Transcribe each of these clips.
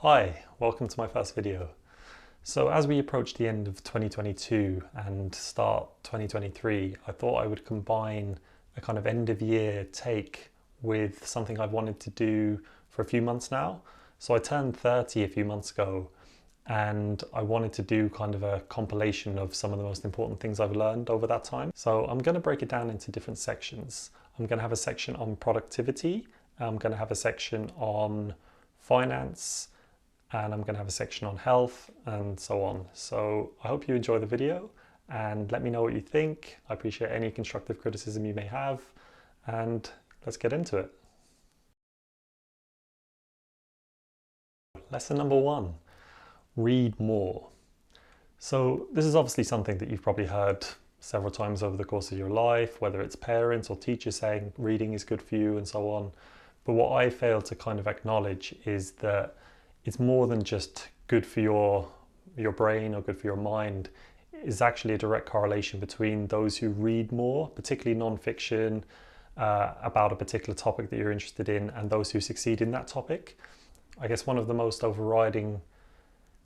Hi, welcome to my first video. So as we approach the end of 2022 and start 2023, I thought I would combine a kind of end of year take with something I've wanted to do for a few months now. So I turned 30 a few months ago and I wanted to do kind of a compilation of some of the most important things I've learned over that time. So I'm going to break it down into different sections. I'm going to have a section on productivity, I'm going to have a section on finance, and I'm going to have a section on health and so on. So I hope you enjoy the video and let me know what you think. I appreciate any constructive criticism you may have, and let's get into it. Lesson number 1, read more. So this is obviously something that you've probably heard several times over the course of your life, whether it's parents or teachers saying reading is good for you and so on. But what I fail to kind of acknowledge is that it's more than just good for your brain or good for your mind. It's actually a direct correlation between those who read more, particularly non-fiction, about a particular topic that you're interested in, and those who succeed in that topic. I guess one of the most overriding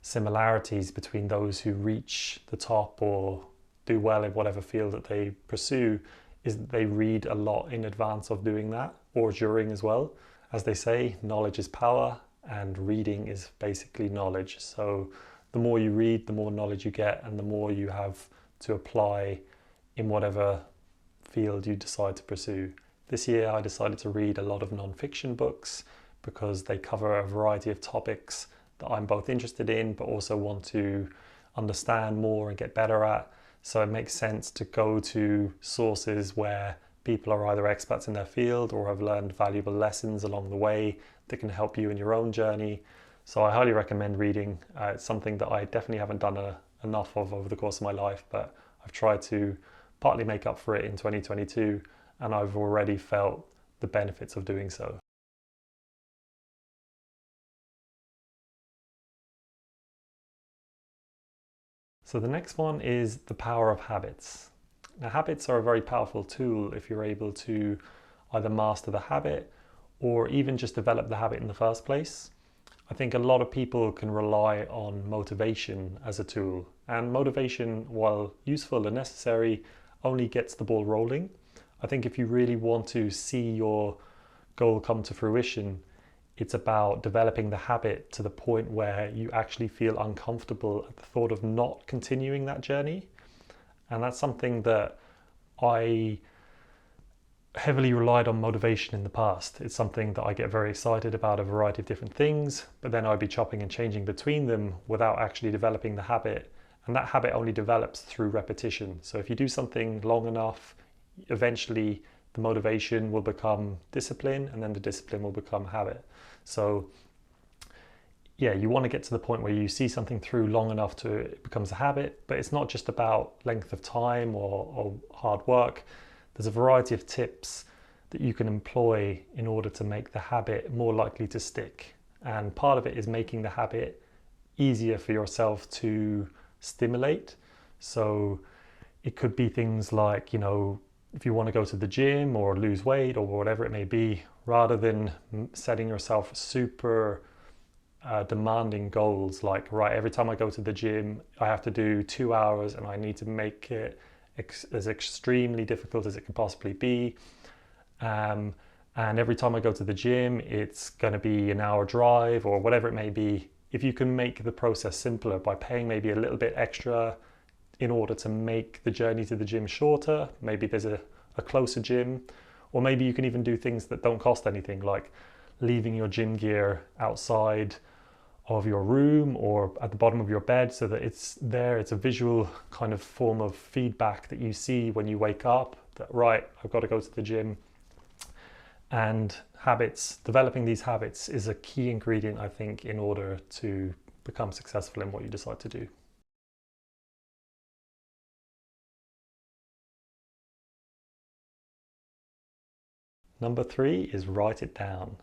similarities between those who reach the top or do well in whatever field that they pursue is that they read a lot in advance of doing that, or during as well. As they say, knowledge is power, and reading is basically knowledge. So the more you read, the more knowledge you get, and the more you have to apply in whatever field you decide to pursue. This year I decided to read a lot of non-fiction books because they cover a variety of topics that I'm both interested in but also want to understand more and get better at. So it makes sense to go to sources where people are either experts in their field or have learned valuable lessons along the way that can help you in your own journey. So I highly recommend reading. It's something that I definitely haven't done enough of over the course of my life, but I've tried to partly make up for it in 2022, and I've already felt the benefits of doing so. So the next one is the power of habits. Now, habits are a very powerful tool if you're able to either master the habit or even just develop the habit in the first place. I think a lot of people can rely on motivation as a tool, and motivation, while useful and necessary, only gets the ball rolling. I think if you really want to see your goal come to fruition, it's about developing the habit to the point where you actually feel uncomfortable at the thought of not continuing that journey. And that's something that I heavily relied on motivation in the past. It's something that I get very excited about a variety of different things, but then I'd be chopping and changing between them without actually developing the habit. And that habit only develops through repetition. So if you do something long enough, eventually the motivation will become discipline, and then the discipline will become habit. So yeah, you want to get to the point where you see something through long enough to it becomes a habit, but it's not just about length of time or hard work. There's a variety of tips that you can employ in order to make the habit more likely to stick. And part of it is making the habit easier for yourself to stimulate. So it could be things like, if you want to go to the gym or lose weight or whatever it may be, rather than setting yourself super demanding goals like, right, every time I go to the gym I have to do 2 hours and I need to make it as extremely difficult as it can possibly be, and every time I go to the gym it's going to be an hour drive or whatever it may be. If you can make the process simpler by paying maybe a little bit extra in order to make the journey to the gym shorter, maybe there's a closer gym, or maybe you can even do things that don't cost anything, like leaving your gym gear outside of your room or at the bottom of your bed so that it's there. It's a visual kind of form of feedback that you see when you wake up that, right, I've got to go to the gym. And habits, developing these habits is a key ingredient, I think, in order to become successful in what you decide to do. Number 3 is write it down.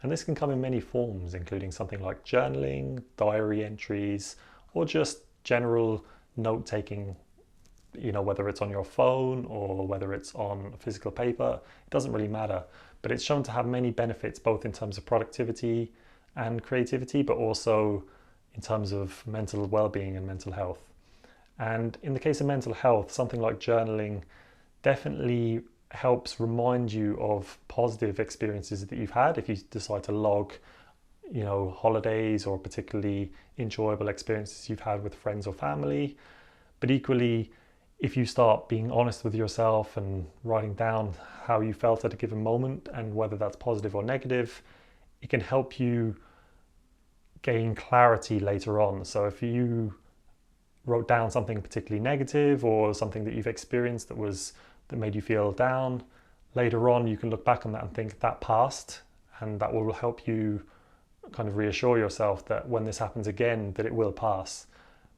And this can come in many forms, including something like journaling, diary entries, or just general note-taking, whether it's on your phone or whether it's on physical paper. It doesn't really matter, but it's shown to have many benefits, both in terms of productivity and creativity, but also in terms of mental well-being and mental health. And in the case of mental health, something like journaling definitely helps remind you of positive experiences that you've had. If you decide to log, holidays or particularly enjoyable experiences you've had with friends or family. But equally, if you start being honest with yourself and writing down how you felt at a given moment and whether that's positive or negative, it can help you gain clarity later on. So if you wrote down something particularly negative or something that you've experienced that made you feel down, later on you can look back on that and think that passed, and that will help you kind of reassure yourself that when this happens again, that it will pass.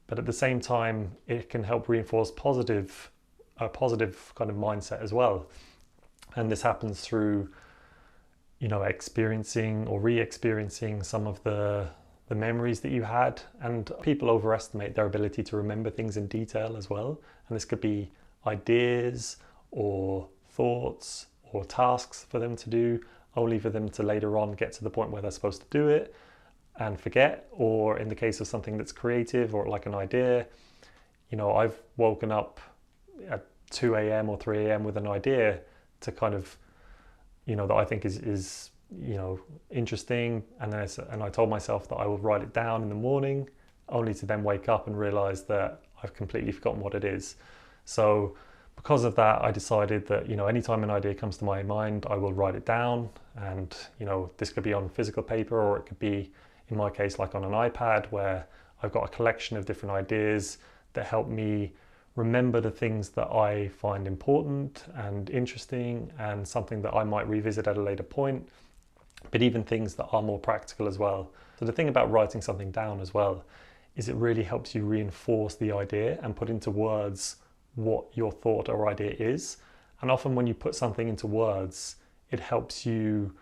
But at the same time, it can help reinforce a positive kind of mindset as well. And this happens through, experiencing or re-experiencing some of the memories that you had. And people overestimate their ability to remember things in detail as well. And this could be ideas or thoughts or tasks for them to do, only for them to later on get to the point where they're supposed to do it and forget. Or in the case of something that's creative or like an idea, I've woken up at 2 a.m. or 3 a.m. with an idea to kind of, that I think is interesting. And I told myself that I will write it down in the morning, only to then wake up and realize that I've completely forgotten what it is. So because of that, I decided that, anytime an idea comes to my mind, I will write it down. And, this could be on physical paper, or it could be, in my case, like on an iPad, where I've got a collection of different ideas that help me remember the things that I find important and interesting and something that I might revisit at a later point, but even things that are more practical as well. So the thing about writing something down as well is it really helps you reinforce the idea and put into words what your thought or idea is. And often when you put something into words, it helps you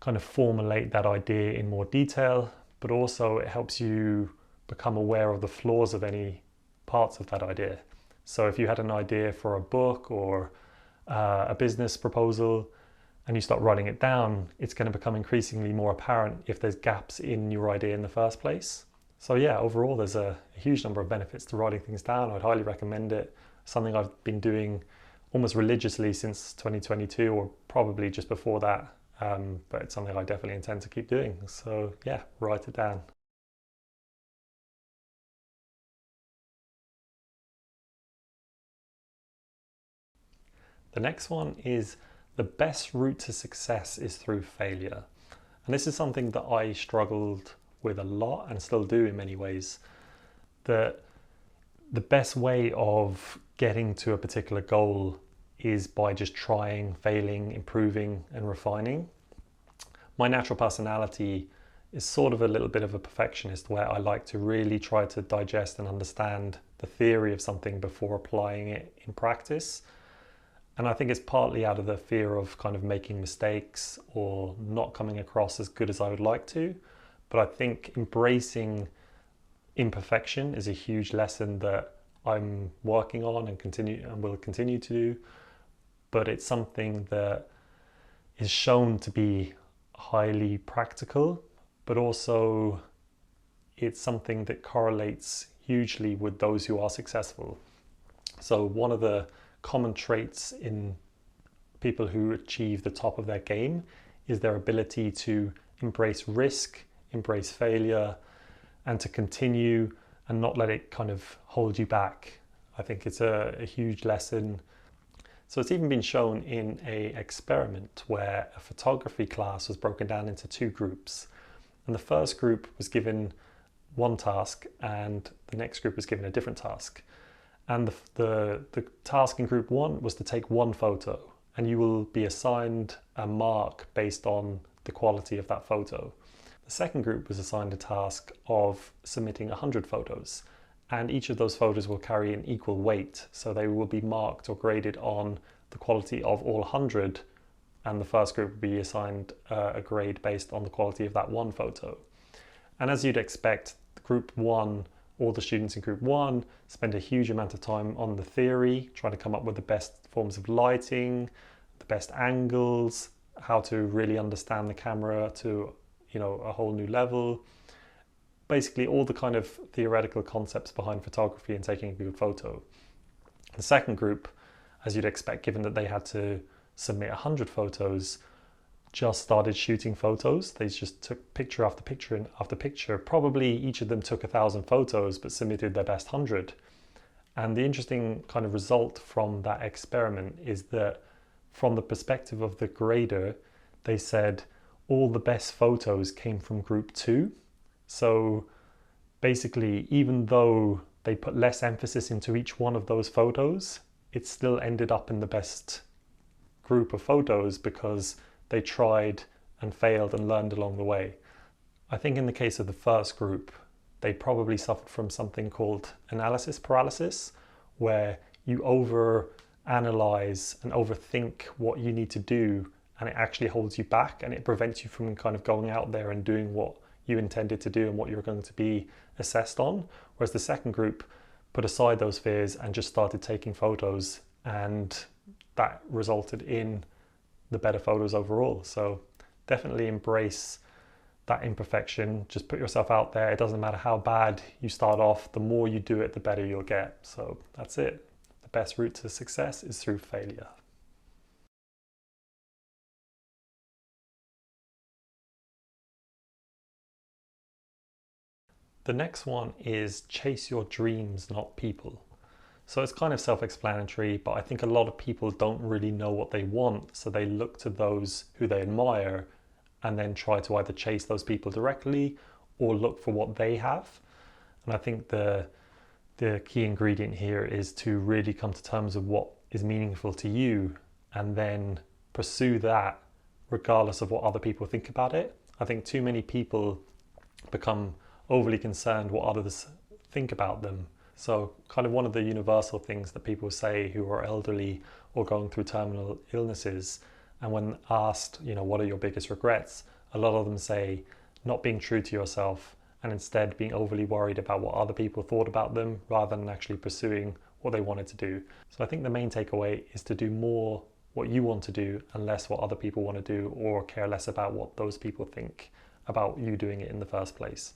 kind of formulate that idea in more detail, but also it helps you become aware of the flaws of any parts of that idea. So if you had an idea for a book or a business proposal and you start writing it down, it's going to become increasingly more apparent if there's gaps in your idea in the first place. So yeah, overall there's a huge number of benefits to writing things down. I'd highly recommend it. Something I've been doing almost religiously since 2022, or probably just before that. But it's something I definitely intend to keep doing. So yeah, write it down. The next one is the best route to success is through failure. And this is something that I struggled with a lot and still do in many ways. That the best way of getting to a particular goal is by just trying, failing, improving, and refining. My natural personality is sort of a little bit of a perfectionist, where I like to really try to digest and understand the theory of something before applying it in practice. And I think it's partly out of the fear of kind of making mistakes or not coming across as good as I would like to. But I think embracing imperfection is a huge lesson that I'm working on and will continue to do. But it's something that is shown to be highly practical, but also it's something that correlates hugely with those who are successful. So one of the common traits in people who achieve the top of their game is their ability to embrace risk, embrace failure, and to continue and not let it kind of hold you back. I think it's a huge lesson. So it's even been shown in an experiment where a photography class was broken down into two groups. And the first group was given one task and the next group was given a different task. And the task in group one was to take one photo, and you will be assigned a mark based on the quality of that photo. The second group was assigned a task of submitting 100 photos, and each of those photos will carry an equal weight. So they will be marked or graded on the quality of all 100, and the first group will be assigned a grade based on the quality of that one photo. And as you'd expect, group one, all the students in group one spend a huge amount of time on the theory, trying to come up with the best forms of lighting, the best angles, how to really understand the camera to a whole new level. Basically all the kind of theoretical concepts behind photography and taking a good photo. The second group, as you'd expect, given that they had to submit 100 photos, just started shooting photos. They just took picture after picture after picture. Probably each of them took 1,000 photos, but submitted their best 100. And the interesting kind of result from that experiment is that from the perspective of the grader, they said all the best photos came from group 2. So basically, even though they put less emphasis into each one of those photos, it still ended up in the best group of photos because they tried and failed and learned along the way. I think in the case of the first group, they probably suffered from something called analysis paralysis, where you over-analyze and overthink what you need to do, and it actually holds you back and it prevents you from kind of going out there and doing what you intended to do and what you're going to be assessed on. Whereas the second group put aside those fears and just started taking photos, and that resulted in the better photos overall. So definitely embrace that imperfection. Just put yourself out there. It doesn't matter how bad you start off, the more you do it, the better you'll get. So that's it. The best route to success is through failure. The next one is chase your dreams, not people. So it's kind of self-explanatory, but I think a lot of people don't really know what they want. So they look to those who they admire and then try to either chase those people directly or look for what they have. And I think the key ingredient here is to really come to terms with what is meaningful to you and then pursue that regardless of what other people think about it. I think too many people become overly concerned what others think about them. So kind of one of the universal things that people say who are elderly or going through terminal illnesses, and when asked, what are your biggest regrets, a lot of them say not being true to yourself and instead being overly worried about what other people thought about them rather than actually pursuing what they wanted to do. So I think the main takeaway is to do more what you want to do and less what other people want to do, or care less about what those people think about you doing it in the first place.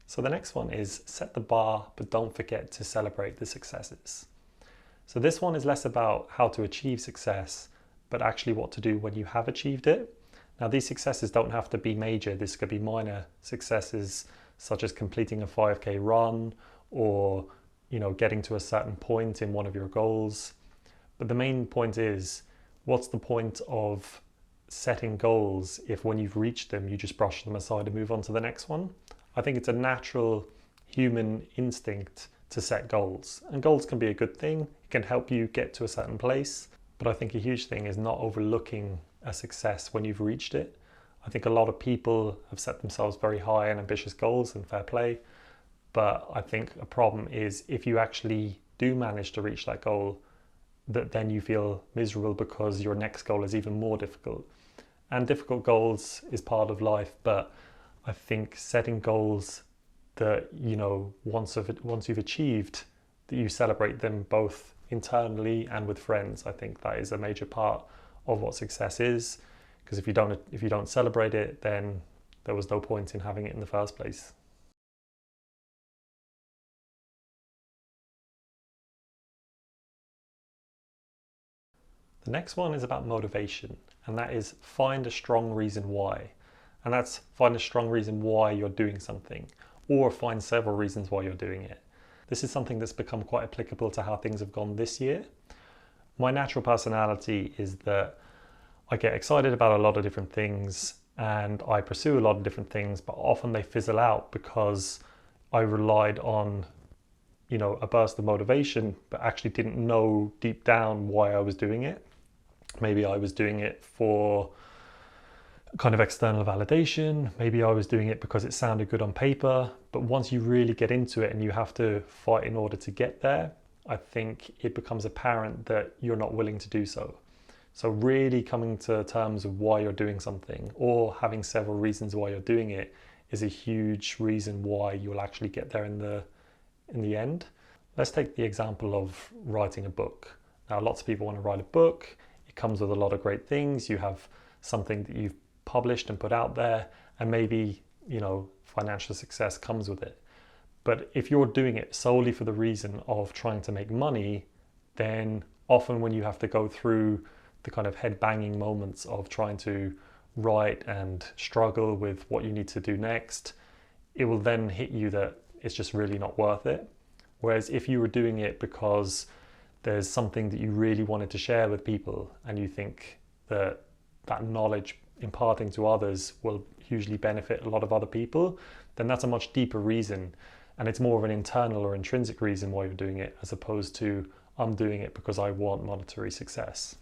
So the next one is set the bar, but don't forget to celebrate the successes. So this one is less about how to achieve success, but actually what to do when you have achieved it. Now these successes don't have to be major. This could be minor successes, such as completing a 5K run or, getting to a certain point in one of your goals. But the main point is, what's the point of setting goals if when you've reached them, you just brush them aside and move on to the next one? I think it's a natural human instinct to set goals, and goals can be a good thing. It can help you get to a certain place, but I think a huge thing is not overlooking a success when you've reached it. I think a lot of people have set themselves very high and ambitious goals, and fair play, but I think a problem is if you actually do manage to reach that goal, that then you feel miserable because your next goal is even more difficult. And difficult goals is part of life, but I think setting goals that, once you've achieved, that you celebrate them both internally and with friends. I think that is a major part of what success is, because if you don't celebrate it, then there was no point in having it in the first place. The next one is about motivation, and that is find a strong reason why. And that's find a strong reason why you're doing something, or find several reasons why you're doing it. This is something that's become quite applicable to how things have gone this year. My natural personality is that I get excited about a lot of different things and I pursue a lot of different things, but often they fizzle out because I relied on, a burst of motivation, but actually didn't know deep down why I was doing it. Maybe I was doing it for kind of external validation. Maybe I was doing it because it sounded good on paper, but once you really get into it and you have to fight in order to get there, I think it becomes apparent that you're not willing to do so. So really coming to terms with why you're doing something, or having several reasons why you're doing it, is a huge reason why you'll actually get there in the end. Let's take the example of writing a book. Now, lots of people want to write a book. It comes with a lot of great things. You have something that you've published and put out there, and maybe, financial success comes with it. But if you're doing it solely for the reason of trying to make money, then often when you have to go through the kind of head banging moments of trying to write and struggle with what you need to do next, it will then hit you that it's just really not worth it. Whereas if you were doing it because there's something that you really wanted to share with people and you think that that knowledge imparting to others will hugely benefit a lot of other people, then that's a much deeper reason, and it's more of an internal or intrinsic reason why you're doing it, as opposed to I'm doing it because I want monetary success.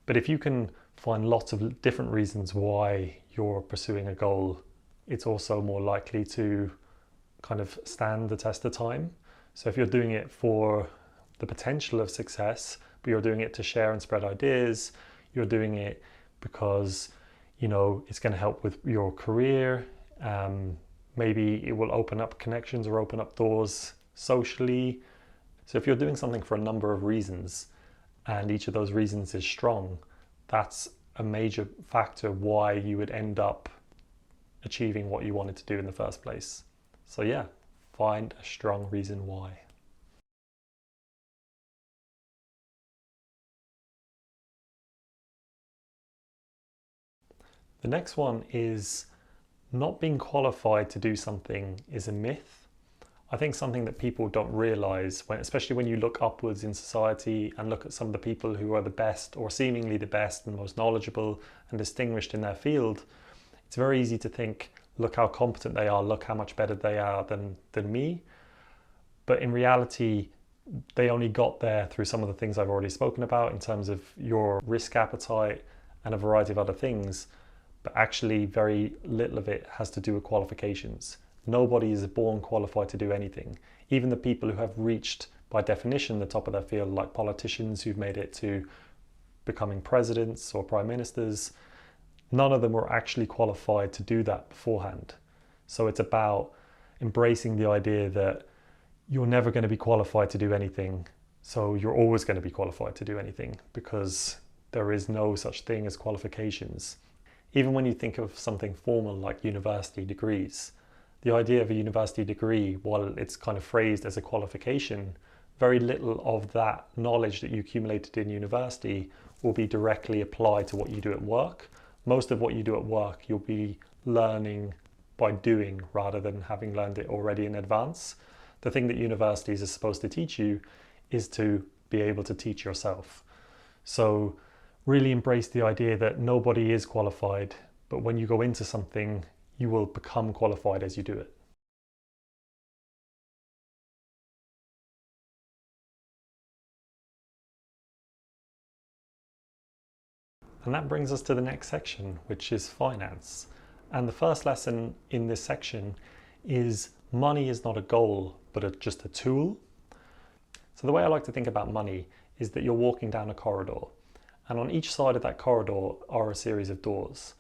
But if you can find lots of different reasons why you're pursuing a goal, it's also more likely to kind of stand the test of time. So if you're doing it for the potential of success, but you're doing it to share and spread ideas, you're doing it because it's going to help with your career, maybe it will open up connections or open up doors socially. So if you're doing something for a number of reasons and each of those reasons is strong, that's a major factor why you would end up achieving what you wanted to do in the first place. So yeah, find a strong reason why. The next one is not being qualified to do something is a myth. I think something that people don't realize, especially when you look upwards in society and look at some of the people who are the best or seemingly the best and most knowledgeable and distinguished in their field, it's very easy to think, look how competent they are, look how much better they are than me. But in reality, they only got there through some of the things I've already spoken about in terms of your risk appetite and a variety of other things. But actually very little of it has to do with qualifications. Nobody is born qualified to do anything. Even the people who have reached, by definition, the top of their field, like politicians who've made it to becoming presidents or prime ministers, none of them were actually qualified to do that beforehand. So it's about embracing the idea that you're never going to be qualified to do anything. So you're always going to be qualified to do anything, because there is no such thing as qualifications. Even when you think of something formal like university degrees, the idea of a university degree, while it's kind of phrased as a qualification, very little of that knowledge that you accumulated in university will be directly applied to what you do at work. Most of what you do at work, you'll be learning by doing rather than having learned it already in advance. The thing that universities are supposed to teach you is to be able to teach yourself. So really embrace the idea that nobody is qualified, but when you go into something, you will become qualified as you do it. And that brings us to the next section, which is finance. And the first lesson in this section is money is not a goal, but just a tool. So the way I like to think about money is that you're walking down a corridor, and on each side of that corridor are a series of doors.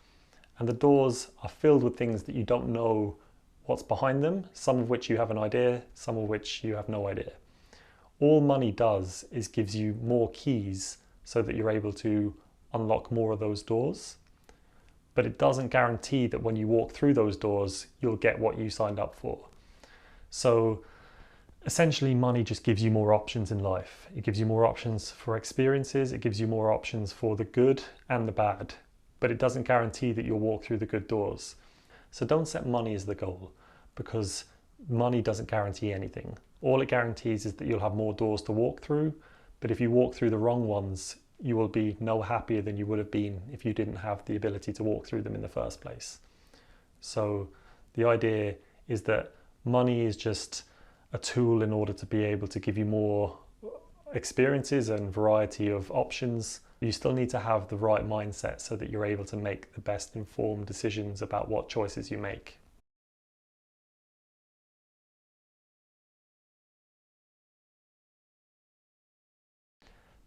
And the doors are filled with things that you don't know what's behind them, some of which you have an idea, some of which you have no idea. All money does is gives you more keys so that you're able to unlock more of those doors. But it doesn't guarantee that when you walk through those doors, you'll get what you signed up for. So essentially, money just gives you more options in life. It gives you more options for experiences. It gives you more options for the good and the bad, but it doesn't guarantee that you'll walk through the good doors. So don't set money as the goal, because money doesn't guarantee anything. All it guarantees is that you'll have more doors to walk through, but if you walk through the wrong ones, you will be no happier than you would have been if you didn't have the ability to walk through them in the first place. So the idea is that money is just a tool in order to be able to give you more experiences and variety of options. You still need to have the right mindset so that you're able to make the best informed decisions about what choices you make.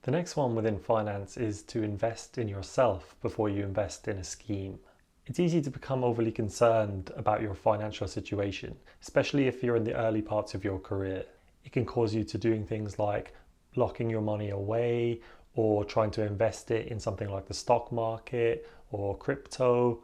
The next one within finance is to invest in yourself before you invest in a scheme. It's easy to become overly concerned about your financial situation, especially if you're in the early parts of your career. It can cause you to doing things like locking your money away or trying to invest it in something like the stock market or crypto.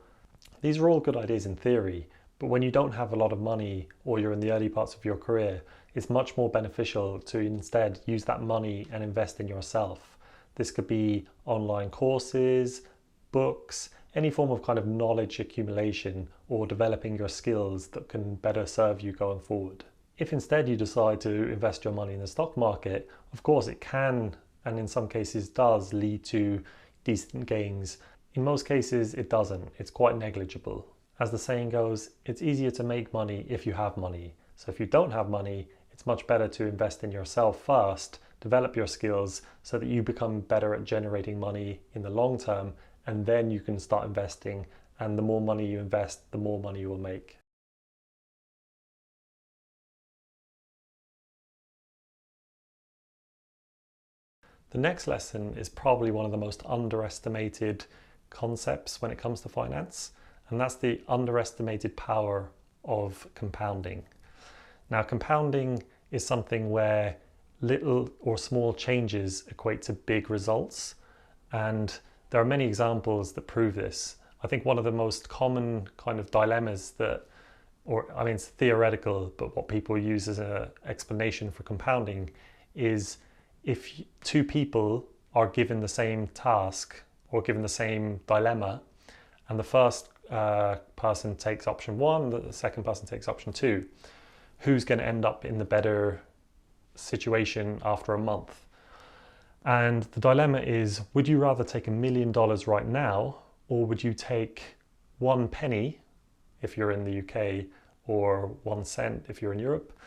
These are all good ideas in theory, but when you don't have a lot of money or you're in the early parts of your career, it's much more beneficial to instead use that money and invest in yourself. This could be online courses, books, any form of kind of knowledge accumulation or developing your skills that can better serve you going forward. If instead you decide to invest your money in the stock market, of course it can, and in some cases does, lead to decent gains. In most cases it doesn't, it's quite negligible. As the saying goes, it's easier to make money if you have money. So if you don't have money, it's much better to invest in yourself first, develop your skills so that you become better at generating money in the long term, and then you can start investing, and the more money you invest, the more money you will make. The next lesson is probably one of the most underestimated concepts when it comes to finance, and that's the underestimated power of compounding. Now, compounding is something where little or small changes equate to big results, and there are many examples that prove this. I think one of the most common kind of dilemmas that, it's theoretical, but what people use as an explanation for compounding is if two people are given the same task or given the same dilemma, and the first person takes option one, the second person takes option two, who's going to end up in the better situation after a month? And the dilemma is, would you rather take $1 million right now, or would you take 1 penny if you're in the UK, or 1 cent if you're in Europe?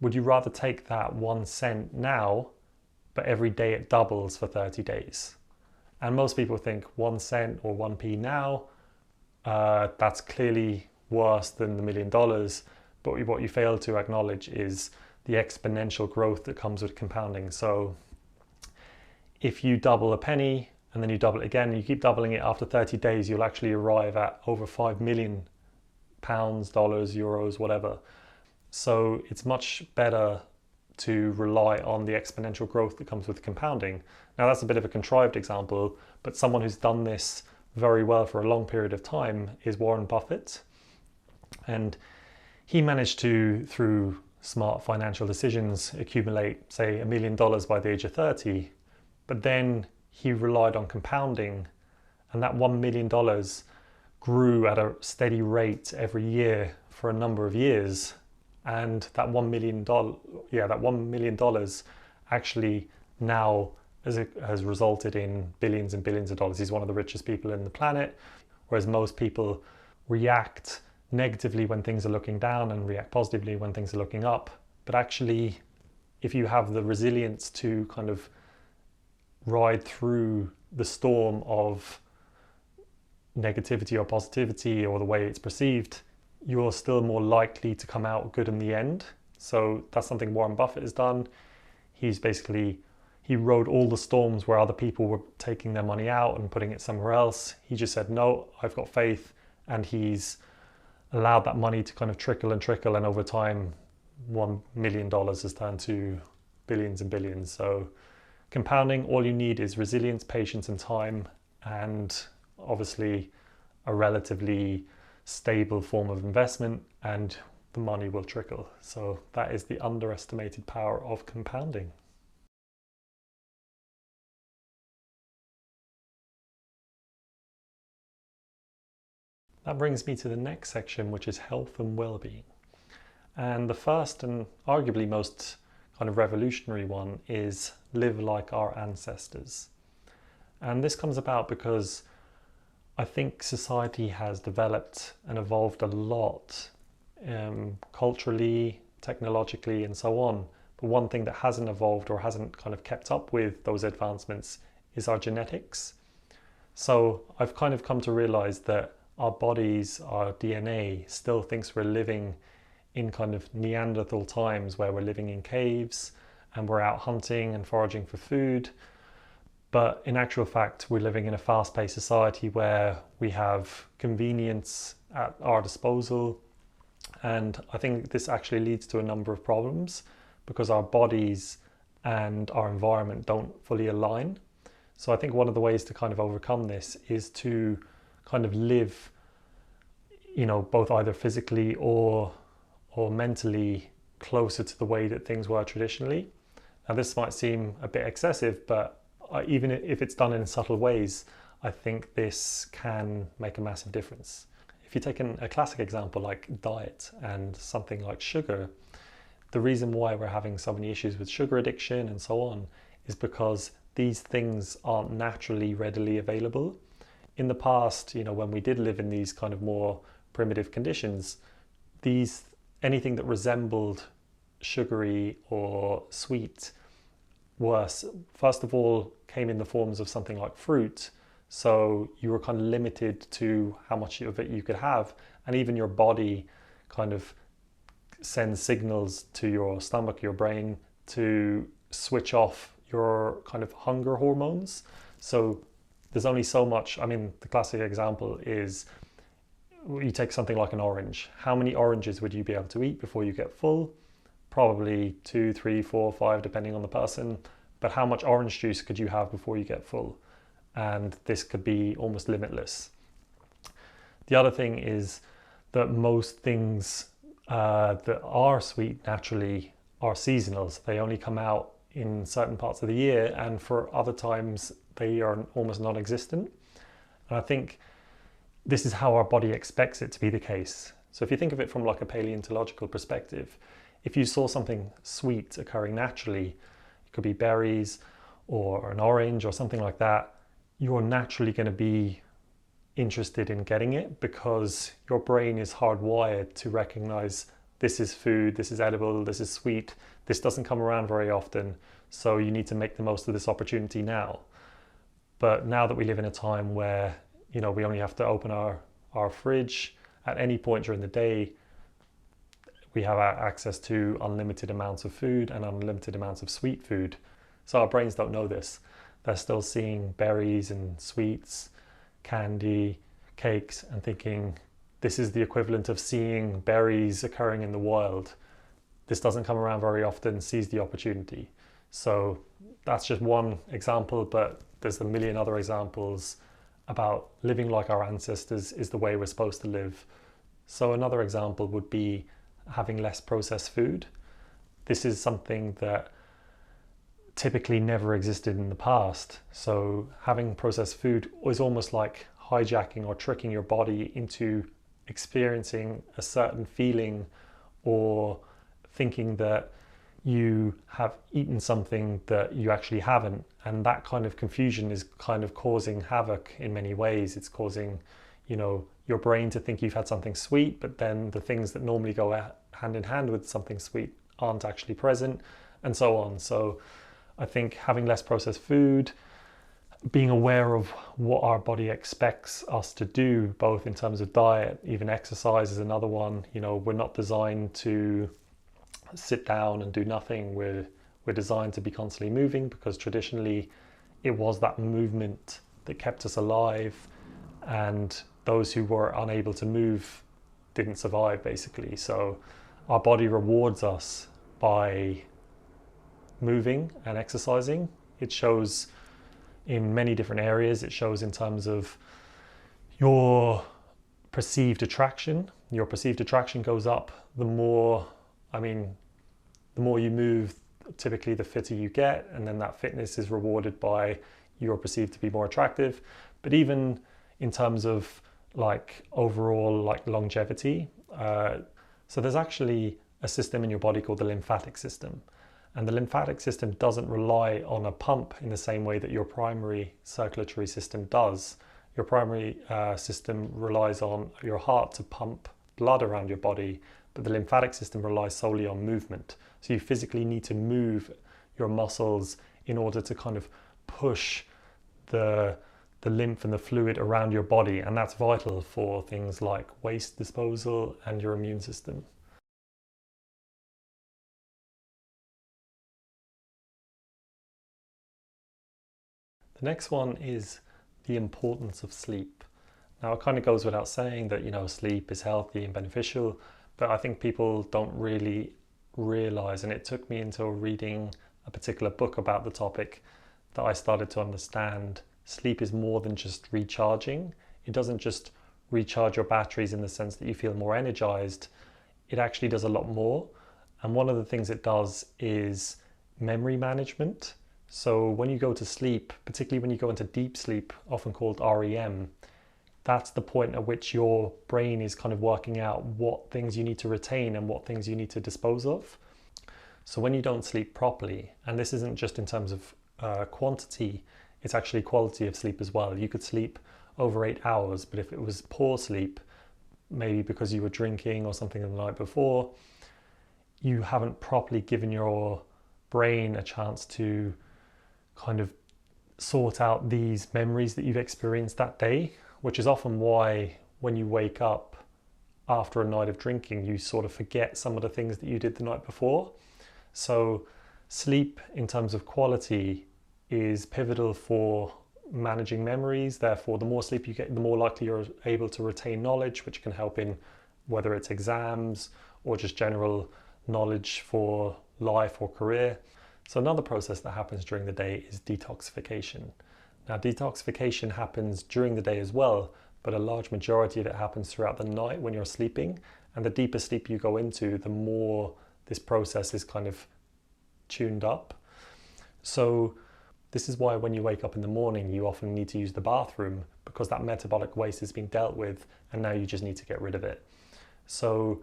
Would you rather take that 1 cent now, but every day it doubles for 30 days? And most people think 1 cent or 1p now, that's clearly worse than the $1 million. But what you fail to acknowledge is the exponential growth that comes with compounding. So if you double a penny and then you double it again, and you keep doubling it, after 30 days, you'll actually arrive at over 5 million pounds, dollars, euros, whatever. So it's much better to rely on the exponential growth that comes with compounding. Now, that's a bit of a contrived example, but someone who's done this very well for a long period of time is Warren Buffett. And he managed to, through smart financial decisions, accumulate, say, $1 million by the age of 30. But then he relied on compounding, and that $1 million grew at a steady rate every year for a number of years. And that $1 million actually now has resulted in billions and billions of dollars. He's one of the richest people in the planet, whereas most people react negatively when things are looking down and react positively when things are looking up. But actually, if you have the resilience to kind of ride through the storm of negativity or positivity or the way it's perceived, you're still more likely to come out good in the end. So that's something Warren Buffett has done. He rode all the storms where other people were taking their money out and putting it somewhere else. He just said, no, I've got faith. And he's allowed that money to kind of trickle. And over time, $1 million has turned to billions and billions. So compounding, all you need is resilience, patience, and time, and obviously a relatively stable form of investment, and the money will trickle. So that is the underestimated power of compounding. That brings me to the next section, which is health and well-being. And the first and arguably most kind of revolutionary one is live like our ancestors. And this comes about because I think society has developed and evolved a lot, culturally, technologically, and so on. But one thing that hasn't evolved or hasn't kind of kept up with those advancements is our genetics. So I've kind of come to realize that our bodies, our DNA still thinks we're living in kind of Neanderthal times, where we're living in caves and we're out hunting and foraging for food. But in actual fact, we're living in a fast-paced society where we have convenience at our disposal. And I think this actually leads to a number of problems, because our bodies and our environment don't fully align. So I think one of the ways to kind of overcome this is to kind of live, both either physically or mentally closer to the way that things were traditionally. Now this might seem a bit excessive, but even if it's done in subtle ways, I think this can make a massive difference. If you take a classic example like diet and something like sugar, the reason why we're having so many issues with sugar addiction and so on is because these things aren't naturally readily available. In the past, when we did live in these kind of more primitive conditions, anything that resembled sugary or sweet was, first of all, came in the forms of something like fruit. So you were kind of limited to how much of it you could have, and even your body kind of sends signals to your stomach, your brain, to switch off your kind of hunger hormones. So there's only so much. I mean, the classic example is you take something like an orange. How many oranges would you be able to eat before you get full? Probably 2, 3, 4, 5, depending on the person. But how much orange juice could you have before you get full? And this could be almost limitless. The other thing is that most things that are sweet naturally are seasonal. So they only come out in certain parts of the year, and for other times they are almost non-existent. And I think this is how our body expects it to be the case. So if you think of it from like a paleontological perspective, if you saw something sweet occurring naturally, it could be berries or an orange or something like that, you're naturally going to be interested in getting it because your brain is hardwired to recognize this is food, this is edible, this is sweet, this doesn't come around very often, so you need to make the most of this opportunity now. But now that we live in a time where we only have to open our fridge at any point during the day, we have access to unlimited amounts of food and unlimited amounts of sweet food. So our brains don't know this. They're still seeing berries and sweets, candy, cakes, and thinking this is the equivalent of seeing berries occurring in the wild. This doesn't come around very often, seize the opportunity. So that's just one example, but there's a million other examples about living like our ancestors is the way we're supposed to live. So another example would be having less processed food. This is something that typically never existed in the past. So having processed food is almost like hijacking or tricking your body into experiencing a certain feeling or thinking that you have eaten something that you actually haven't. And that kind of confusion is kind of causing havoc in many ways. It's causing, your brain to think you've had something sweet, but then the things that normally go hand in hand with something sweet aren't actually present, and so on. So I think having less processed food, being aware of what our body expects us to do, both in terms of diet, even exercise is another one. We're not designed to sit down and do nothing. We're designed to be constantly moving because traditionally it was that movement that kept us alive, and those who were unable to move didn't survive, basically. So our body rewards us by moving and exercising. It shows in many different areas. It shows in terms of your perceived attraction. Your perceived attraction goes up the more you move, typically the fitter you get, and then that fitness is rewarded by you're perceived to be more attractive. But even in terms of overall longevity, so there's actually a system in your body called the lymphatic system. And the lymphatic system doesn't rely on a pump in the same way that your primary circulatory system does. Your primary system relies on your heart to pump blood around your body, but the lymphatic system relies solely on movement. So you physically need to move your muscles in order to kind of push the lymph and the fluid around your body, and that's vital for things like waste disposal and your immune system. The next one is the importance of sleep. Now, it kind of goes without saying that, sleep is healthy and beneficial, but I think people don't really realize, and it took me until reading a particular book about the topic that I started to understand sleep is more than just recharging. It doesn't just recharge your batteries in the sense that you feel more energized. It actually does a lot more. And one of the things it does is memory management. So when you go to sleep, particularly when you go into deep sleep, often called REM, that's the point at which your brain is kind of working out what things you need to retain and what things you need to dispose of. So when you don't sleep properly, and this isn't just in terms of quantity, it's actually quality of sleep as well. You could sleep over 8 hours, but if it was poor sleep, maybe because you were drinking or something the night before, you haven't properly given your brain a chance to kind of sort out these memories that you've experienced that day, which is often why when you wake up after a night of drinking, you sort of forget some of the things that you did the night before. So sleep in terms of quality is pivotal for managing memories. Therefore, the more sleep you get, the more likely you're able to retain knowledge, which can help in whether it's exams or just general knowledge for life or career. So another process that happens during the day is detoxification. Now, detoxification happens during the day as well, but a large majority of it happens throughout the night when you're sleeping. And the deeper sleep you go into, the more this process is kind of tuned up. So this is why when you wake up in the morning, you often need to use the bathroom, because that metabolic waste has been dealt with and now you just need to get rid of it. So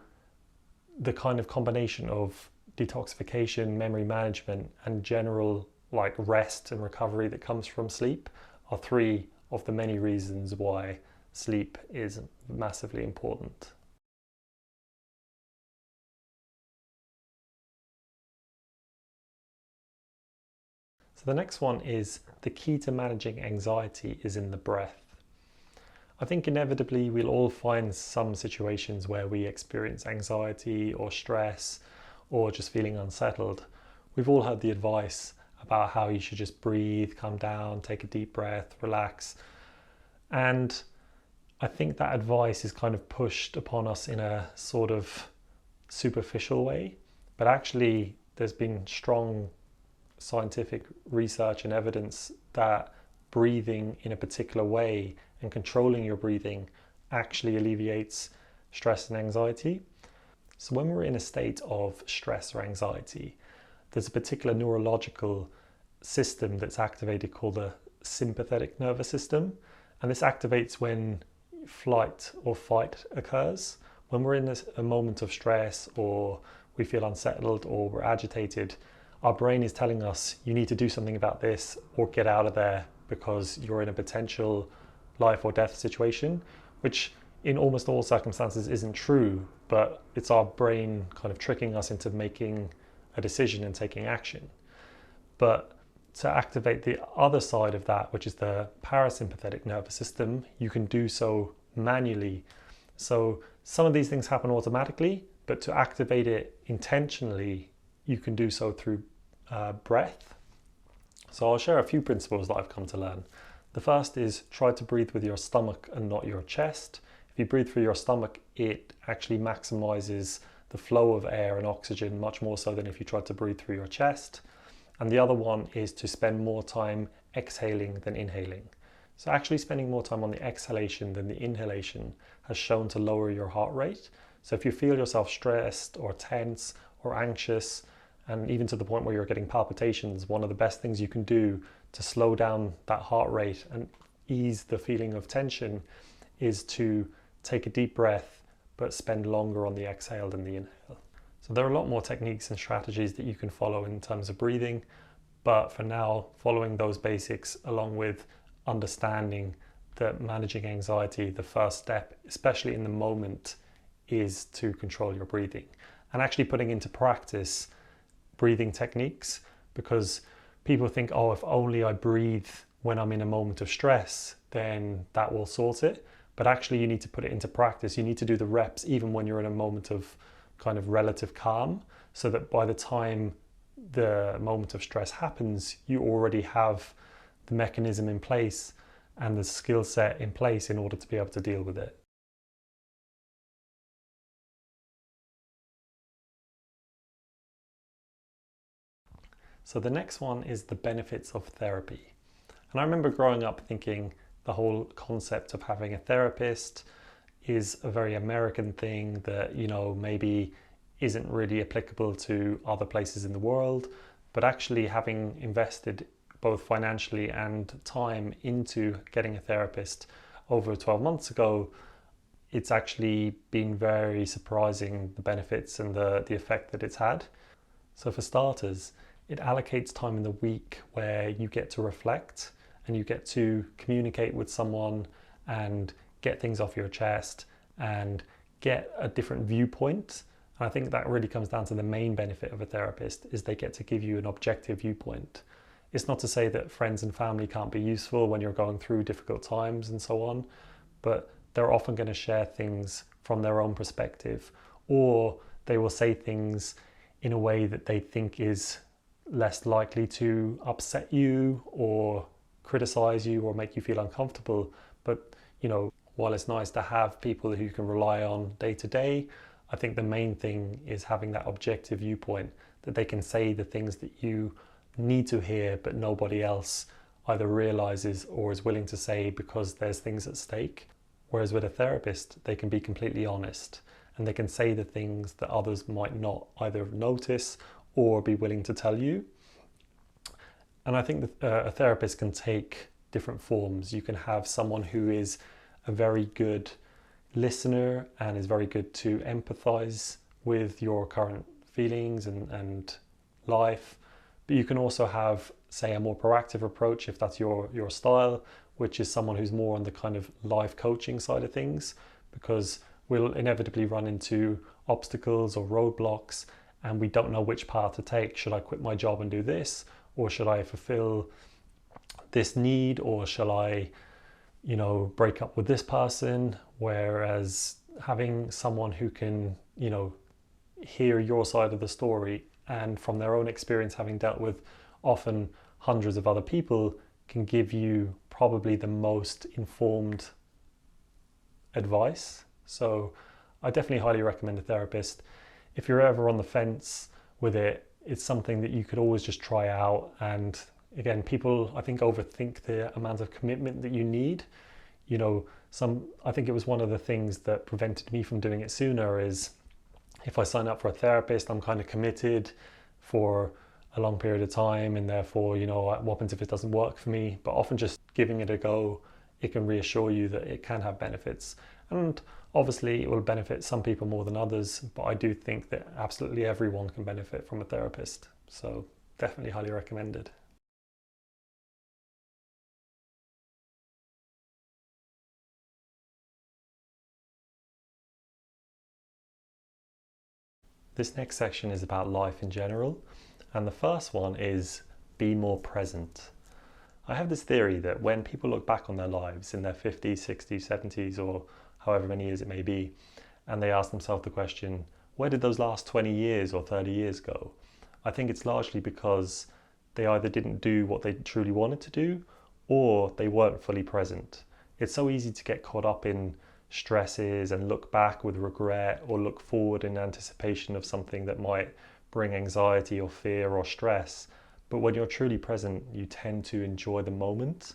the kind of combination of detoxification, memory management, and general like rest and recovery that comes from sleep are three of the many reasons why sleep is massively important. So the next one is the key to managing anxiety is in the breath. I think inevitably we'll all find some situations where we experience anxiety or stress or just feeling unsettled. We've all heard the advice about how you should just breathe, calm down, take a deep breath, relax. And I think that advice is kind of pushed upon us in a sort of superficial way, but actually there's been strong scientific research and evidence that breathing in a particular way and controlling your breathing actually alleviates stress and anxiety. So when we're in a state of stress or anxiety, there's a particular neurological system that's activated called the sympathetic nervous system. And this activates when flight or fight occurs. When we're in a moment of stress or we feel unsettled or we're agitated, our brain is telling us you need to do something about this or get out of there because you're in a potential life or death situation, which in almost all circumstances isn't true, but it's our brain kind of tricking us into making a decision and taking action. But to activate the other side of that, which is the parasympathetic nervous system, you can do so manually. So some of these things happen automatically, but to activate it intentionally, you can do so through breath. So I'll share a few principles that I've come to learn. The first is try to breathe with your stomach and not your chest. If you breathe through your stomach, it actually maximizes the flow of air and oxygen much more so than if you try to breathe through your chest. And the other one is to spend more time exhaling than inhaling. So actually spending more time on the exhalation than the inhalation has shown to lower your heart rate. So if you feel yourself stressed or tense or anxious, and even to the point where you're getting palpitations, one of the best things you can do to slow down that heart rate and ease the feeling of tension is to take a deep breath, but spend longer on the exhale than the inhale. So there are a lot more techniques and strategies that you can follow in terms of breathing, but for now, following those basics along with understanding that managing anxiety, the first step, especially in the moment, is to control your breathing and actually putting into practice breathing techniques, because people think, oh, if only I breathe when I'm in a moment of stress, then that will sort it. But actually you need to put it into practice. You need to do the reps even when you're in a moment of kind of relative calm, so that by the time the moment of stress happens, you already have the mechanism in place and the skill set in place in order to be able to deal with it. So the next one is the benefits of therapy. And I remember growing up thinking the whole concept of having a therapist is a very American thing that, maybe isn't really applicable to other places in the world. But actually, having invested both financially and time into getting a therapist over 12 months ago, it's actually been very surprising, the benefits and the effect that it's had. So for starters, it allocates time in the week where you get to reflect and you get to communicate with someone and get things off your chest and get a different viewpoint. And I think that really comes down to the main benefit of a therapist is they get to give you an objective viewpoint. It's not to say that friends and family can't be useful when you're going through difficult times and so on, but they're often going to share things from their own perspective, or they will say things in a way that they think is less likely to upset you or criticize you or make you feel uncomfortable. But, while it's nice to have people who you can rely on day to day, I think the main thing is having that objective viewpoint that they can say the things that you need to hear, but nobody else either realizes or is willing to say because there's things at stake. Whereas with a therapist, they can be completely honest and they can say the things that others might not either notice or be willing to tell you. And I think that a therapist can take different forms. You can have someone who is a very good listener and is very good to empathize with your current feelings and life. But you can also have, say, a more proactive approach if that's your style, which is someone who's more on the kind of life coaching side of things, because we'll inevitably run into obstacles or roadblocks and we don't know which path to take. Should I quit my job and do this? Or should I fulfill this need? Or shall I, break up with this person? Whereas having someone who can, hear your side of the story and from their own experience, having dealt with often hundreds of other people, can give you probably the most informed advice. So I definitely highly recommend a therapist. If you're ever on the fence with it, it's something that you could always just try out. And again, people I think overthink the amount of commitment that you need. I think it was one of the things that prevented me from doing it sooner is if I sign up for a therapist, I'm kind of committed for a long period of time, and therefore, what happens if it doesn't work for me? But often just giving it a go, it can reassure you that it can have benefits. And obviously it will benefit some people more than others, but I do think that absolutely everyone can benefit from a therapist. So definitely highly recommended. This next section is about life in general, and the first one is be more present. I have this theory that when people look back on their lives in their 50s, 60s, 70s, or however many years it may be, and they ask themselves the question, where did those last 20 years or 30 years go? I think it's largely because they either didn't do what they truly wanted to do, or they weren't fully present. It's so easy to get caught up in stresses and look back with regret or look forward in anticipation of something that might bring anxiety or fear or stress. But when you're truly present, you tend to enjoy the moment.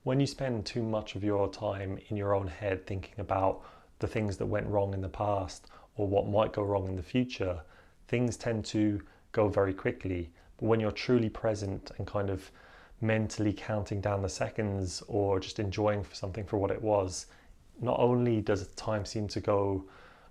When you spend too much of your time in your own head thinking about the things that went wrong in the past or what might go wrong in the future, things tend to go very quickly. But when you're truly present and kind of mentally counting down the seconds or just enjoying something for what it was, not only does time seem to go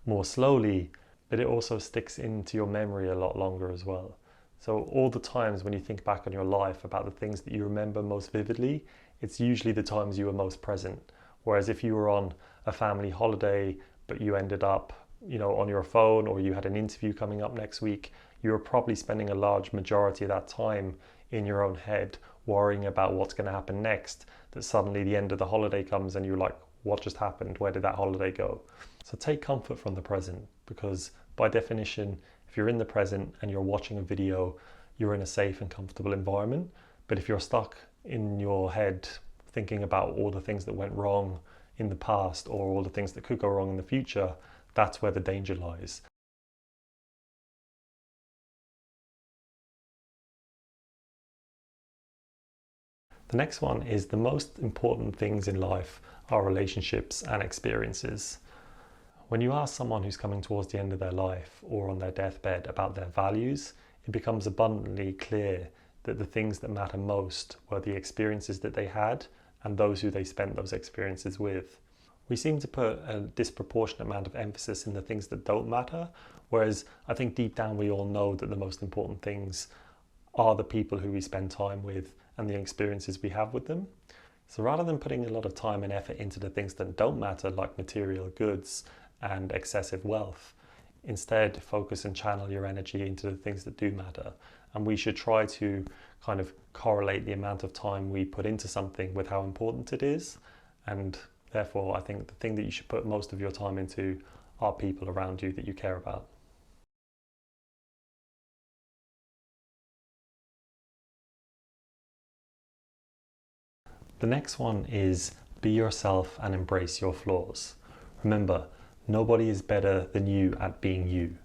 more slowly, but it also sticks into your memory a lot longer as well. So all the times when you think back on your life about the things that you remember most vividly, it's usually the times you were most present. Whereas if you were on a family holiday, but you ended up, on your phone, or you had an interview coming up next week, you were probably spending a large majority of that time in your own head, worrying about what's going to happen next, that suddenly the end of the holiday comes and you're like, what just happened? Where did that holiday go? So take comfort from the present, because by definition, if you're in the present and you're watching a video, you're in a safe and comfortable environment. But if you're stuck in your head thinking about all the things that went wrong in the past or all the things that could go wrong in the future, that's where the danger lies. The next one is the most important things in life are relationships and experiences. When you ask someone who's coming towards the end of their life or on their deathbed about their values, it becomes abundantly clear that the things that matter most were the experiences that they had and those who they spent those experiences with. We seem to put a disproportionate amount of emphasis in the things that don't matter, whereas I think deep down we all know that the most important things are the people who we spend time with and the experiences we have with them. So rather than putting a lot of time and effort into the things that don't matter, like material goods and excessive wealth, instead focus and channel your energy into the things that do matter. And we should try to kind of correlate the amount of time we put into something with how important it is. And therefore, I think the thing that you should put most of your time into are people around you that you care about. The next one is be yourself and embrace your flaws. Remember, nobody is better than you at being you.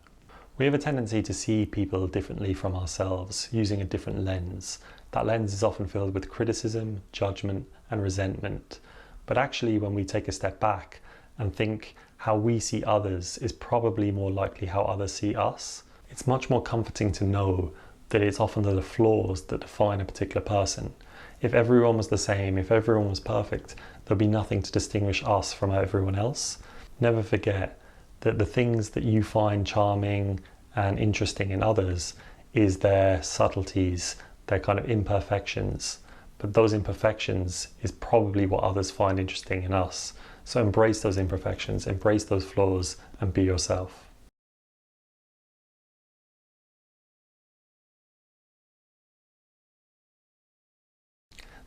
We have a tendency to see people differently from ourselves, using a different lens. That lens is often filled with criticism, judgment, and resentment. But actually, when we take a step back and think how we see others is probably more likely how others see us, it's much more comforting to know that it's often the flaws that define a particular person. If everyone was the same, if everyone was perfect, there'd be nothing to distinguish us from everyone else. Never forget that the things that you find charming and interesting in others is their subtleties, their kind of imperfections. But those imperfections is probably what others find interesting in us. So embrace those imperfections, embrace those flaws, and be yourself.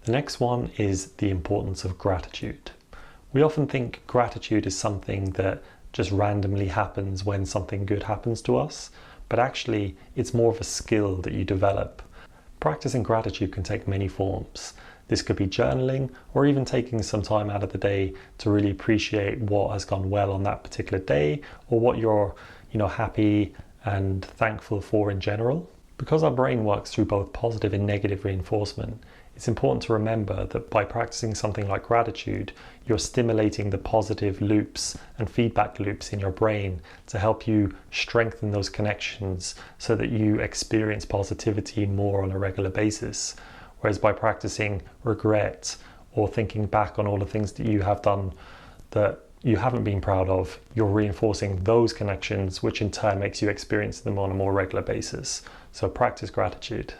The next one is the importance of gratitude. We often think gratitude is something that just randomly happens when something good happens to us, but actually it's more of a skill that you develop. Practicing gratitude can take many forms. This could be journaling or even taking some time out of the day to really appreciate what has gone well on that particular day or what you're, happy and thankful for in general. Because our brain works through both positive and negative reinforcement, it's important to remember that by practicing something like gratitude, you're stimulating the positive loops and feedback loops in your brain to help you strengthen those connections so that you experience positivity more on a regular basis. Whereas by practicing regret or thinking back on all the things that you have done that you haven't been proud of, you're reinforcing those connections, which in turn makes you experience them on a more regular basis. So practice gratitude.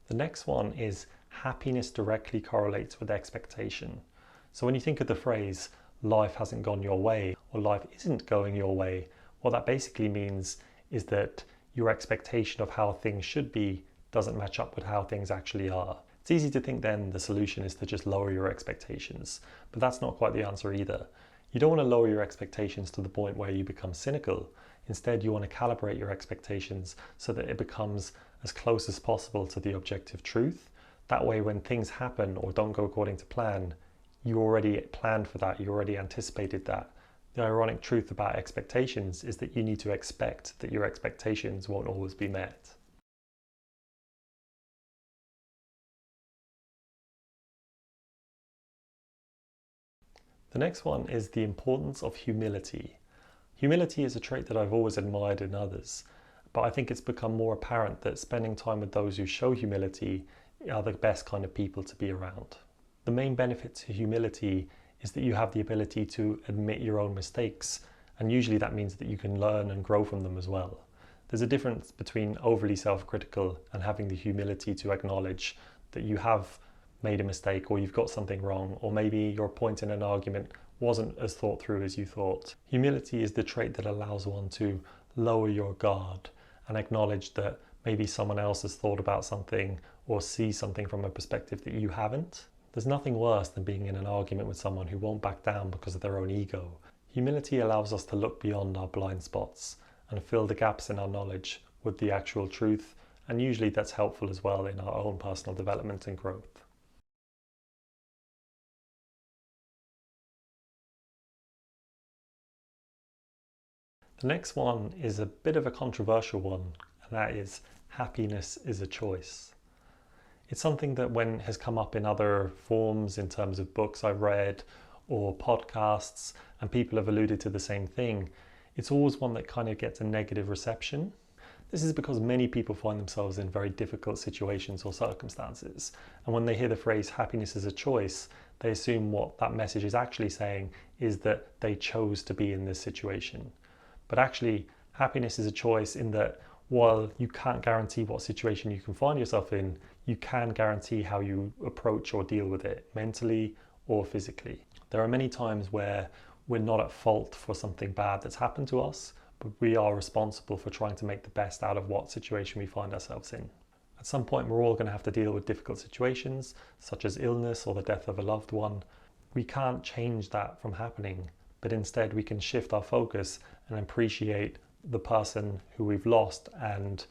The next one is happiness directly correlates with expectation. So when you think of the phrase, life hasn't gone your way, or life isn't going your way, what that basically means is that your expectation of how things should be doesn't match up with how things actually are. It's easy to think then the solution is to just lower your expectations, but that's not quite the answer either. You don't want to lower your expectations to the point where you become cynical. Instead, you want to calibrate your expectations so that it becomes as close as possible to the objective truth. That way, when things happen or don't go according to plan, you already planned for that, you already anticipated that. The ironic truth about expectations is that you need to expect that your expectations won't always be met. The next one is the importance of humility. Humility is a trait that I've always admired in others, but I think it's become more apparent that spending time with those who show humility are the best kind of people to be around. The main benefit to humility is that you have the ability to admit your own mistakes, and usually that means that you can learn and grow from them as well. There's a difference between overly self-critical and having the humility to acknowledge that you have made a mistake or you've got something wrong, or maybe your point in an argument wasn't as thought through as you thought. Humility is the trait that allows one to lower your guard and acknowledge that maybe someone else has thought about something or sees something from a perspective that you haven't. There's nothing worse than being in an argument with someone who won't back down because of their own ego. Humility allows us to look beyond our blind spots and fill the gaps in our knowledge with the actual truth, and usually that's helpful as well in our own personal development and growth. The next one is a bit of a controversial one, and that is happiness is a choice. It's something that has come up in other forms in terms of books I've read or podcasts, and people have alluded to the same thing. It's always one that kind of gets a negative reception. This is because many people find themselves in very difficult situations or circumstances, and when they hear the phrase happiness is a choice, they assume what that message is actually saying is that they chose to be in this situation. But actually, happiness is a choice in that while you can't guarantee what situation you can find yourself in, you can guarantee how you approach or deal with it, mentally or physically. There are many times where we're not at fault for something bad that's happened to us, but we are responsible for trying to make the best out of what situation we find ourselves in. At some point, we're all going to have to deal with difficult situations, such as illness or the death of a loved one. We can't change that from happening, but instead we can shift our focus and appreciate the person who we've lost and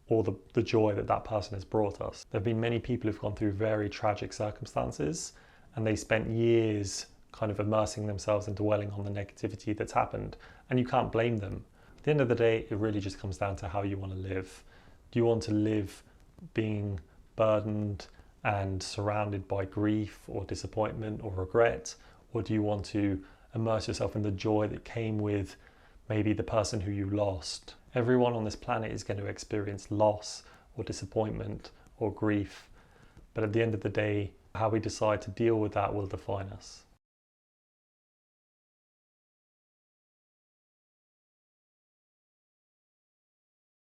or the joy that that person has brought us. There have been many people who've gone through very tragic circumstances, and they spent years kind of immersing themselves and dwelling on the negativity that's happened, and you can't blame them. At the end of the day, it really just comes down to how you want to live. Do you want to live being burdened and surrounded by grief or disappointment or regret, or do you want to immerse yourself in the joy that came with maybe the person who you lost? Everyone on this planet is going to experience loss or disappointment or grief, but at the end of the day, how we decide to deal with that will define us.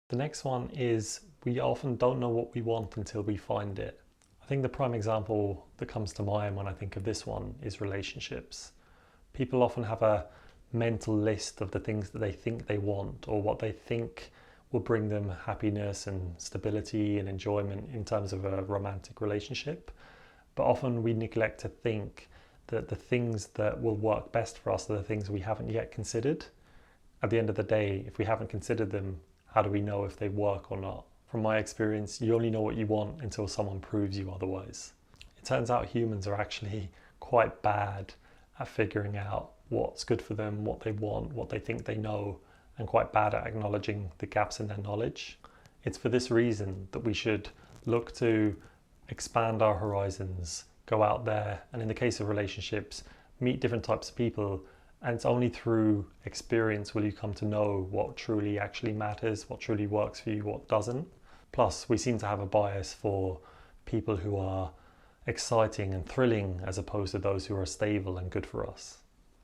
The next one is we often don't know what we want until we find it. I think the prime example that comes to mind when I think of this one is relationships. People often have a mental list of the things that they think they want or what they think will bring them happiness and stability and enjoyment in terms of a romantic relationship. But often we neglect to think that the things that will work best for us are the things we haven't yet considered. At the end of the day, if we haven't considered them, how do we know if they work or not? From my experience, you only know what you want until someone proves you otherwise. It turns out humans are actually quite bad at figuring out what's good for them, what they want, what they think they know, and quite bad at acknowledging the gaps in their knowledge. It's for this reason that we should look to expand our horizons, go out there, and in the case of relationships, meet different types of people. And it's only through experience will you come to know what truly actually matters, what truly works for you, what doesn't. Plus, we seem to have a bias for people who are exciting and thrilling as opposed to those who are stable and good for us.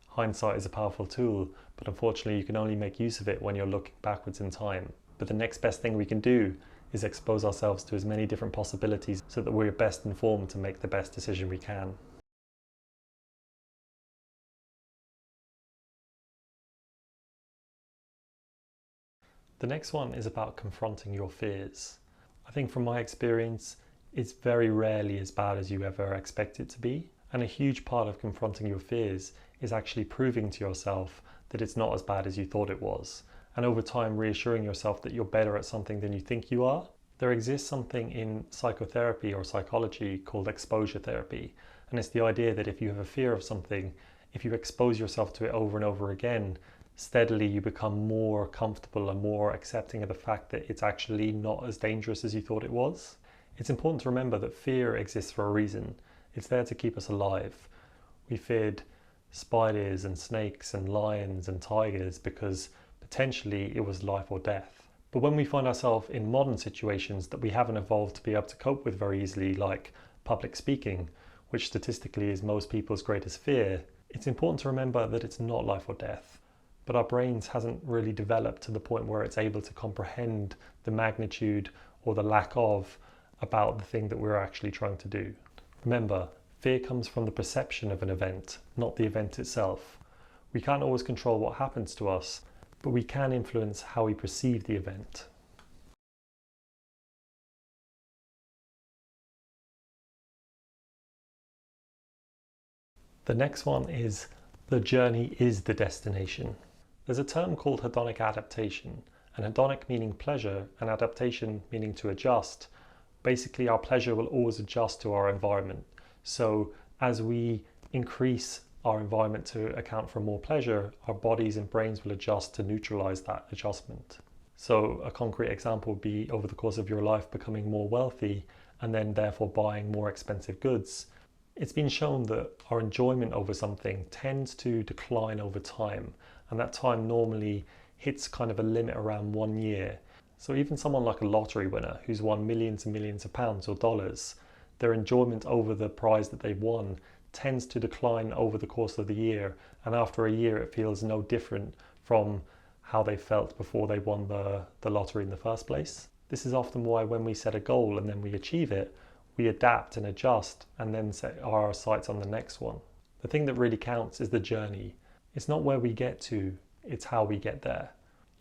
Hindsight is a powerful tool, but unfortunately you can only make use of it when you're looking backwards in time. But the next best thing we can do is expose ourselves to as many different possibilities so that we're best informed to make the best decision we can. The next one is about confronting your fears. I think from my experience, it's very rarely as bad as you ever expect it to be. And a huge part of confronting your fears is actually proving to yourself that it's not as bad as you thought it was. And over time, reassuring yourself that you're better at something than you think you are. There exists something in psychotherapy or psychology called exposure therapy. And it's the idea that if you have a fear of something, if you expose yourself to it over and over again, steadily you become more comfortable and more accepting of the fact that it's actually not as dangerous as you thought it was. It's important to remember that fear exists for a reason. It's there to keep us alive. We feared spiders and snakes and lions and tigers because potentially it was life or death. But when we find ourselves in modern situations that we haven't evolved to be able to cope with very easily, like public speaking, which statistically is most people's greatest fear, it's important to remember that it's not life or death. But our brains hasn't really developed to the point where it's able to comprehend the magnitude or the lack of about the thing that we're actually trying to do. Remember, fear comes from the perception of an event, not the event itself. We can't always control what happens to us, but we can influence how we perceive the event. The next one is the journey is the destination. There's a term called hedonic adaptation, and hedonic meaning pleasure and adaptation meaning to adjust. Basically, our pleasure will always adjust to our environment. So as we increase our environment to account for more pleasure, our bodies and brains will adjust to neutralize that adjustment. So a concrete example would be over the course of your life becoming more wealthy and then therefore buying more expensive goods. It's been shown that our enjoyment over something tends to decline over time, and that time normally hits kind of a limit around 1 year. So even someone like a lottery winner who's won millions and millions of pounds or dollars, their enjoyment over the prize that they've won tends to decline over the course of the year, and after a year it feels no different from how they felt before they won the lottery in the first place. This is often why when we set a goal and then we achieve it, we adapt and adjust and then set our sights on the next one. The thing that really counts is the journey. It's not where we get to, it's how we get there.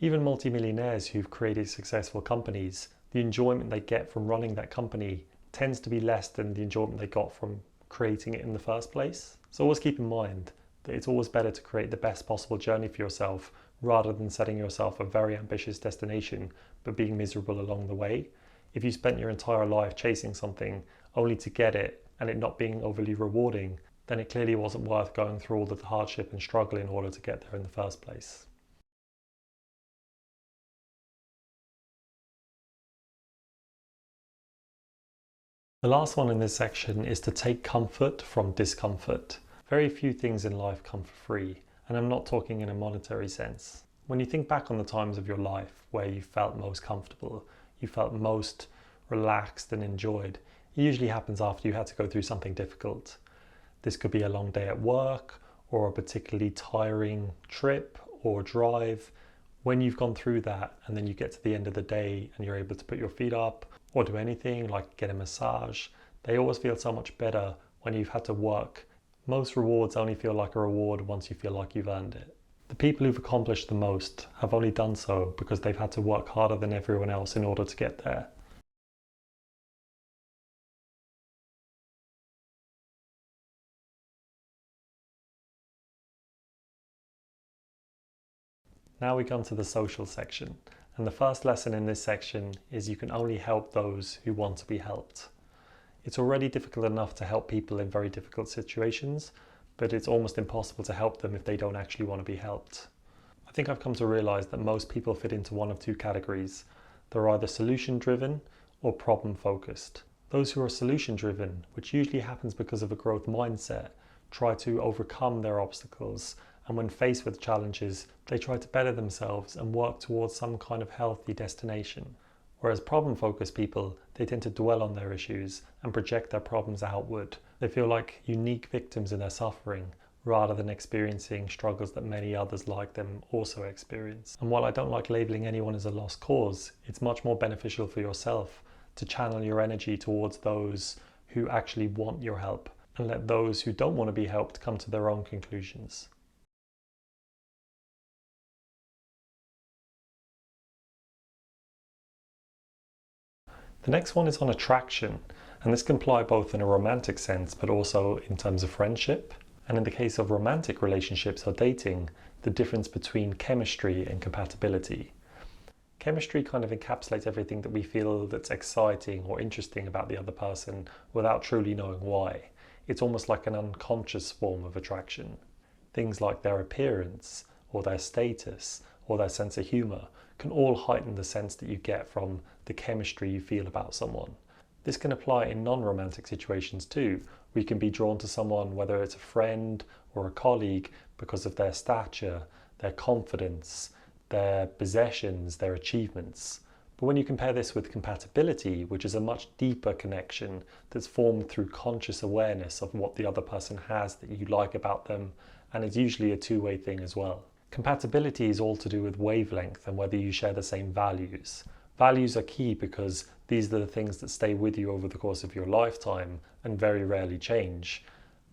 Even multimillionaires who've created successful companies, the enjoyment they get from running that company tends to be less than the enjoyment they got from creating it in the first place. So always keep in mind that it's always better to create the best possible journey for yourself rather than setting yourself a very ambitious destination but being miserable along the way. If you spent your entire life chasing something only to get it and it not being overly rewarding, then it clearly wasn't worth going through all the hardship and struggle in order to get there in the first place. The last one in this section is to take comfort from discomfort. Very few things in life come for free, and I'm not talking in a monetary sense. When you think back on the times of your life where you felt most comfortable, you felt most relaxed and enjoyed, it usually happens after you had to go through something difficult. This could be a long day at work or a particularly tiring trip or drive. When you've gone through that and then you get to the end of the day and you're able to put your feet up or do anything like get a massage, they always feel so much better when you've had to work. Most rewards only feel like a reward once you feel like you've earned it. The people who've accomplished the most have only done so because they've had to work harder than everyone else in order to get there. Now we come to the social section, and the first lesson in this section is you can only help those who want to be helped. It's already difficult enough to help people in very difficult situations, but it's almost impossible to help them if they don't actually want to be helped. I think I've come to realize that most people fit into one of two categories. They're either solution-driven or problem-focused. Those who are solution-driven, which usually happens because of a growth mindset, try to overcome their obstacles, and when faced with challenges, they try to better themselves and work towards some kind of healthy destination. Whereas problem-focused people, they tend to dwell on their issues and project their problems outward. They feel like unique victims in their suffering, rather than experiencing struggles that many others like them also experience. And while I don't like labeling anyone as a lost cause, it's much more beneficial for yourself to channel your energy towards those who actually want your help and let those who don't want to be helped come to their own conclusions. The next one is on attraction, and this can apply both in a romantic sense but also in terms of friendship. And in the case of romantic relationships or dating, the difference between chemistry and compatibility. Chemistry kind of encapsulates everything that we feel that's exciting or interesting about the other person without truly knowing why. It's almost like an unconscious form of attraction. Things like their appearance or their status or their sense of humor can all heighten the sense that you get from the chemistry you feel about someone. This can apply in non-romantic situations too. We can be drawn to someone, whether it's a friend or a colleague, because of their stature, their confidence, their possessions, their achievements. But when you compare this with compatibility, which is a much deeper connection that's formed through conscious awareness of what the other person has that you like about them, and it's usually a two-way thing as well. Compatibility is all to do with wavelength and whether you share the same values. Values are key because these are the things that stay with you over the course of your lifetime and very rarely change.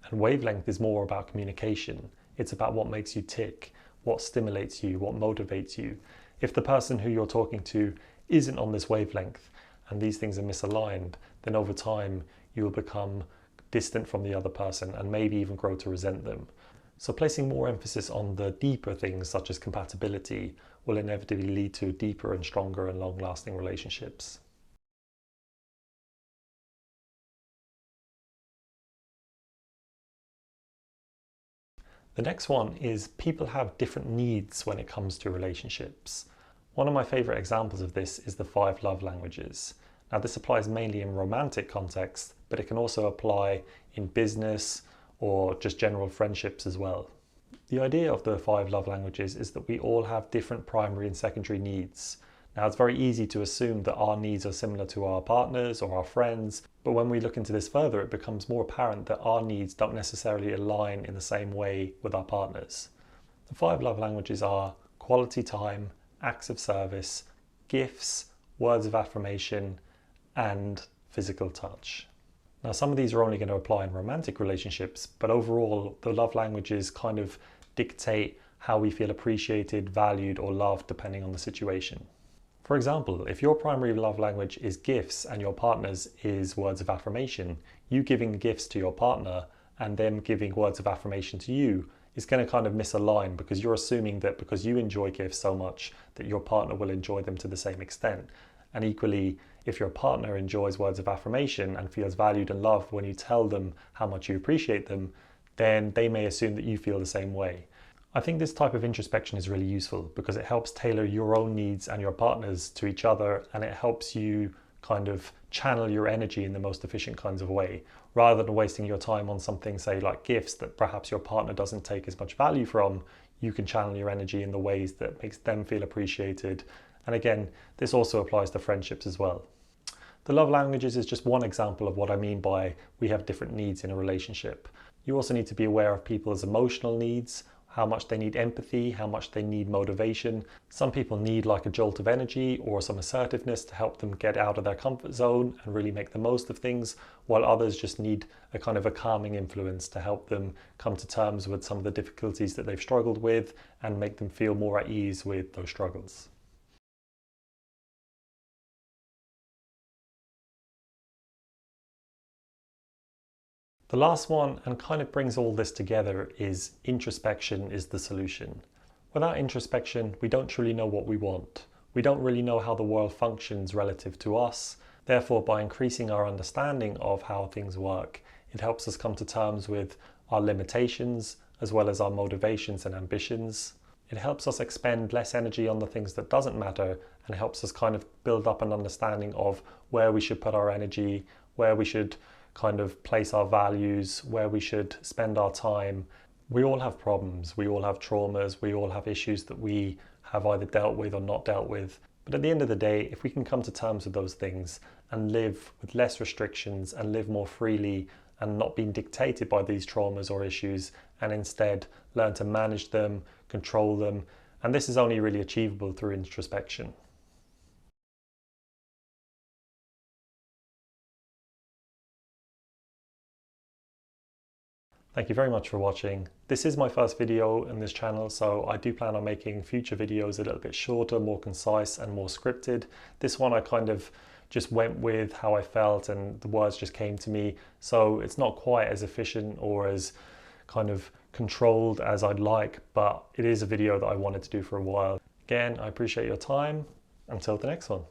And wavelength is more about communication. It's about what makes you tick, what stimulates you, what motivates you. If the person who you're talking to isn't on this wavelength and these things are misaligned, then over time you will become distant from the other person and maybe even grow to resent them. So placing more emphasis on the deeper things such as compatibility will inevitably lead to deeper and stronger and long-lasting relationships. The next one is people have different needs when it comes to relationships. One of my favorite examples of this is the 5 love languages. Now, this applies mainly in romantic context, but it can also apply in business or just general friendships as well. The idea of the 5 love languages is that we all have different primary and secondary needs. Now, it's very easy to assume that our needs are similar to our partners or our friends, but when we look into this further, it becomes more apparent that our needs don't necessarily align in the same way with our partners. The 5 love languages are quality time, acts of service, gifts, words of affirmation, and physical touch. Now, some of these are only going to apply in romantic relationships, but overall, the love languages kind of dictate how we feel appreciated, valued, or loved depending on the situation. For example, if your primary love language is gifts and your partner's is words of affirmation, you giving gifts to your partner and them giving words of affirmation to you is going to kind of misalign, because you're assuming that because you enjoy gifts so much that your partner will enjoy them to the same extent. And equally, if your partner enjoys words of affirmation and feels valued and loved when you tell them how much you appreciate them, then they may assume that you feel the same way. I think this type of introspection is really useful because it helps tailor your own needs and your partner's to each other, and it helps you kind of channel your energy in the most efficient kinds of way, rather than wasting your time on something, say, like gifts that perhaps your partner doesn't take as much value from. You can channel your energy in the ways that makes them feel appreciated. And again, this also applies to friendships as well. The love languages is just one example of what I mean by we have different needs in a relationship. You also need to be aware of people's emotional needs, how much they need empathy, how much they need motivation. Some people need like a jolt of energy or some assertiveness to help them get out of their comfort zone and really make the most of things, while others just need a kind of a calming influence to help them come to terms with some of the difficulties that they've struggled with and make them feel more at ease with those struggles. The last one, and kind of brings all this together, is introspection is the solution. Without introspection, we don't truly know what we want. We don't really know how the world functions relative to us. Therefore, by increasing our understanding of how things work, it helps us come to terms with our limitations as well as our motivations and ambitions. It helps us expend less energy on the things that doesn't matter, and helps us kind of build up an understanding of where we should put our energy, where we should kind of place our values, where we should spend our time. We all have problems, we all have traumas, we all have issues that we have either dealt with or not dealt with. But at the end of the day, if we can come to terms with those things and live with less restrictions and live more freely and not being dictated by these traumas or issues, and instead learn to manage them, control them, and this is only really achievable through introspection. Thank you very much for watching. This is my first video in this channel, so I do plan on making future videos a little bit shorter, more concise and more scripted. This one I kind of just went with how I felt and the words just came to me. So it's not quite as efficient or as kind of controlled as I'd like, but it is a video that I wanted to do for a while. Again, I appreciate your time. Until the next one.